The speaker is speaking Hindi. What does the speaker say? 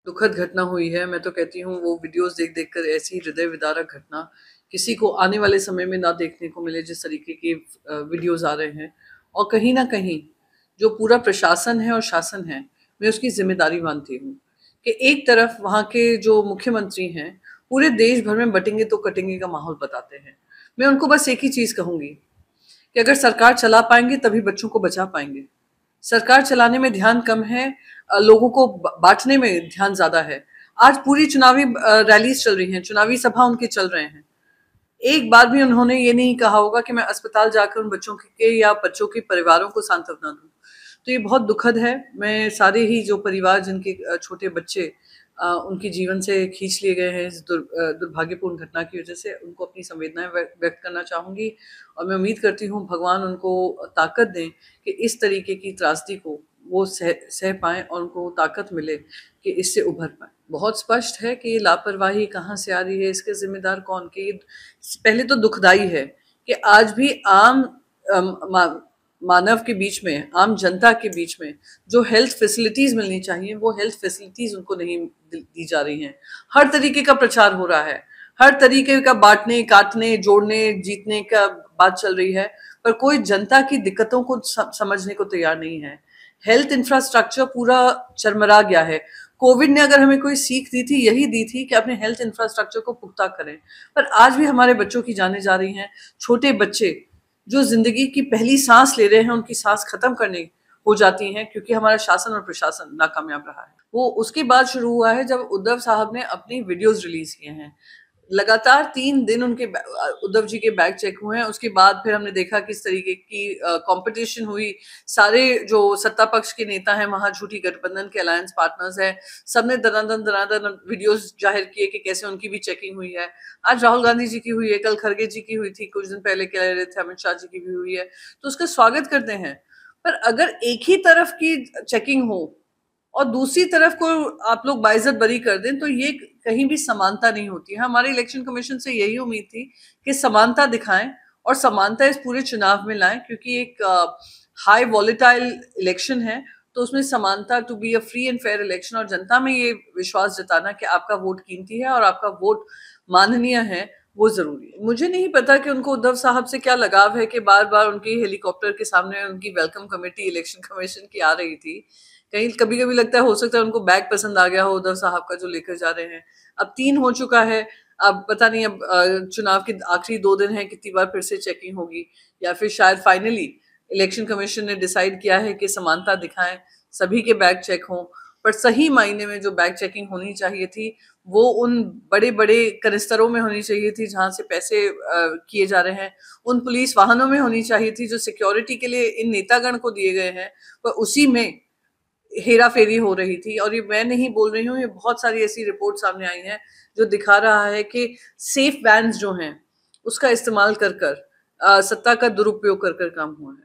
दुखद घटना हुई है। मैं तो कहती हूँ वो वीडियोस देख-देख कर ऐसी हृदय विदारक घटना किसी को आने वाले समय में ना देखने को मिले, जिस तरीके के वीडियोस आ रहे हैं। और कहीं न कहीं जो पूरा प्रशासन है और शासन है, मैं उसकी ज़िम्मेदारी मानती हूँ कि एक तरफ वहाँ के जो मुख्यमंत्री हैं, पूरे देश भर में बटेंगे तो कटेंगे का माहौल बताते हैं। मैं उनको बस एक ही चीज़ कहूँगी कि अगर सरकार चला पाएँगे तभी बच्चों को बचा पाएँगे। सरकार चलाने में ध्यान कम है, लोगों को बांटने में ध्यान ज्यादा है। आज पूरी चुनावी रैलीज चल रही हैं, चुनावी सभा उनके चल रहे हैं। एक बार भी उन्होंने ये नहीं कहा होगा कि मैं अस्पताल जाकर उन बच्चों के या बच्चों के परिवारों को सांत्वना दूं। तो ये बहुत दुखद है। मैं सारे ही जो परिवार जिनके छोटे बच्चे उनके जीवन से खींच लिए गए हैं इस दुर्भाग्यपूर्ण घटना की वजह से, उनको अपनी संवेदनाएं व्यक्त करना चाहूंगी। और मैं उम्मीद करती हूँ भगवान उनको ताकत दें कि इस तरीके की त्रासदी को वो सह पाएं और उनको ताकत मिले कि इससे उभर पाए। बहुत स्पष्ट है कि ये लापरवाही कहाँ से आ रही है, इसके जिम्मेदार कौन के। ये पहले तो दुखदाई है कि आज भी आम मानव के बीच में, आम जनता के बीच में जो हेल्थ फैसिलिटीज मिलनी चाहिए वो हेल्थ फैसिलिटीज उनको नहीं दी जा रही हैं। हर तरीके का प्रचार हो रहा है, हर तरीके का बांटने, काटने, जोड़ने, जीतने का बात चल रही है, पर कोई जनता की दिक्कतों को समझने को तैयार नहीं है। हेल्थ इंफ्रास्ट्रक्चर पूरा चरमरा गया है। कोविड ने अगर हमें कोई सीख दी थी, यही दी थी कि अपने हेल्थ इंफ्रास्ट्रक्चर को पुख्ता करें। पर आज भी हमारे बच्चों की जानें जा रही हैं। छोटे बच्चे जो जिंदगी की पहली सांस ले रहे हैं, उनकी सांस खत्म करने हो जाती हैं क्योंकि हमारा शासन और प्रशासन नाकामयाब रहा है। वो उसके बाद शुरू हुआ है जब उद्धव साहब ने अपनी वीडियोस रिलीज किए हैं। लगातार 3 दिन उनके उद्धव जी के बैग चेक हुए हैं। उसके बाद फिर हमने देखा किस तरीके की कंपटीशन हुई। सारे जो सत्ता पक्ष के नेता हैं, वहां झूठी गठबंधन के अलायंस पार्टनर्स हैं, सबने दनादन वीडियोस जाहिर किए कि कैसे उनकी भी चेकिंग हुई है। आज राहुल गांधी जी की हुई है, कल खड़गे जी की हुई थी, कुछ दिन पहले कह रहे थे अमित शाह जी की भी हुई है। तो उसका स्वागत करते हैं। पर अगर एक ही तरफ की चेकिंग हो और दूसरी तरफ को आप लोग बाइज्जत बरी कर दें, तो ये कहीं भी समानता नहीं होती है। हमारे इलेक्शन कमीशन से यही उम्मीद थी कि समानता दिखाएं और समानता इस पूरे चुनाव में लाएं, क्योंकि एक हाई वॉलेटाइल इलेक्शन है, तो उसमें समानता, to be a free and fair election, और जनता में ये विश्वास जताना कि आपका वोट कीमती है और आपका वोट माननीय है, वो जरूरी है। मुझे नहीं पता कि उनको उद्धव साहब से क्या लगाव है कि बार बार उनकी हेलीकॉप्टर के सामने उनकी वेलकम कमेटी इलेक्शन कमीशन की आ रही थी। कहीं कभी कभी लगता है हो सकता है उनको बैग पसंद आ गया हो उद्धव साहब का जो लेकर जा रहे हैं। अब 3 हो चुका है। अब पता नहीं, अब चुनाव के आखिरी 2 दिन है, कितनी बार फिर से चेकिंग होगी, या फिर शायद फाइनली इलेक्शन कमीशन ने डिसाइड किया है कि समानता दिखाएं, सभी के बैग चेक हों। पर सही मायने में जो बैग चेकिंग होनी चाहिए थी वो उन बड़े बड़े कनिस्तरों में होनी चाहिए थी जहां से पैसे किए जा रहे हैं। उन पुलिस वाहनों में होनी चाहिए थी जो सिक्योरिटी के लिए इन नेतागण को दिए गए हैं, पर उसी में हेरा फेरी हो रही थी। और ये मैं नहीं बोल रही हूँ, ये बहुत सारी ऐसी रिपोर्ट सामने आई हैं जो दिखा रहा है कि सेफ वैन्स जो हैं उसका इस्तेमाल कर कर सत्ता का दुरुपयोग कर कर काम हुआ है।